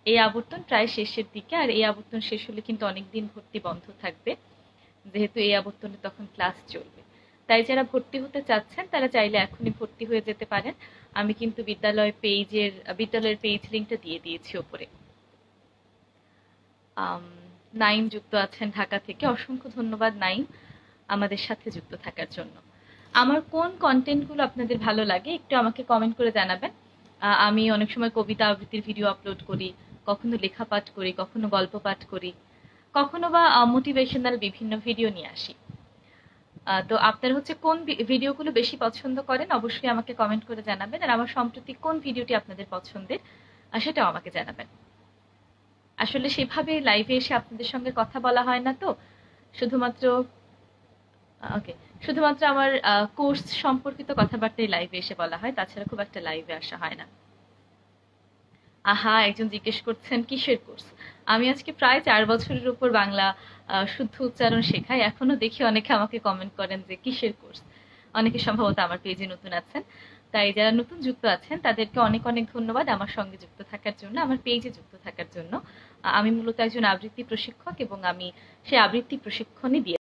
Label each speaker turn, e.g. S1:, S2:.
S1: এই আবর্তন প্রায় শেষের দিকে, আর এই আবর্তন শেষ হলে কিন্তু অনেকদিন ভর্তি বন্ধ থাকবে, যেহেতু এই আবর্তনে তখন ক্লাস চলবে। তাই যারা ভর্তি হতে চাচ্ছেন তারা চাইলে এখনই ভর্তি হয়ে যেতে পারেন। আমি কিন্তু বিদ্যালয়ের পেজ লিঙ্কটা দিয়ে দিয়েছি ওপরে। নাইম যুক্ত আছেন ঢাকা থেকে, অসংখ্য ধন্যবাদ নাইম আমাদের সাথে যুক্ত থাকার জন্য। আমার কোন কন্টেন্টগুলো আপনাদের ভালো লাগে একটু আমাকে কমেন্ট করে জানাবেন। আমি অনেক সময় কবিতা আবৃত্তির ভিডিও আপলোড করি, কখনো লেখা পাঠ করি, কখনো গল্প পাঠ করি, কখনো বা মোটিভেশনাল বিভিন্ন ভিডিও নিয়ে আসি। তো আপনারা হচ্ছে কোন ভিডিওগুলো বেশি পছন্দ করেন অবশ্যই আমাকে কমেন্ট করে জানাবেন, আর আমার সম্প্রতি কোন ভিডিওটি আপনাদের পছন্দের সেটাও আমাকে জানাবেন। আসলে সেভাবে লাইভে এসে আপনাদের সঙ্গে কথা বলা হয় না, তো শুধুমাত্র ওকে শুধুমাত্র আমার কোর্স সম্পর্কিত কথাবার্তাই লাইভে এসে বলা হয়, তাছাড়া খুব একটা লাইভে আসা হয় না। আহা, একজন জিজ্ঞেস করছেন কিসের কোর্স। আমি আজকে প্রায় 4 বছরের উপর বাংলা শুদ্ধ উচ্চারণ শেখাই, এখনো দেখি অনেকে আমাকে কমেন্ট করেন যে কিসের কোর্স। অনেকে সম্ভবত আমার পেজে নতুন আছেন, তাই যারা নতুন যুক্ত আছেন তাদেরকে অনেক অনেক ধন্যবাদ আমার সঙ্গে যুক্ত থাকার জন্য, আমার পেজে যুক্ত থাকার জন্য। আমি মূলত একজন আবৃত্তি প্রশিক্ষক এবং আমি সেই আবৃত্তি প্রশিক্ষণই দিয়ে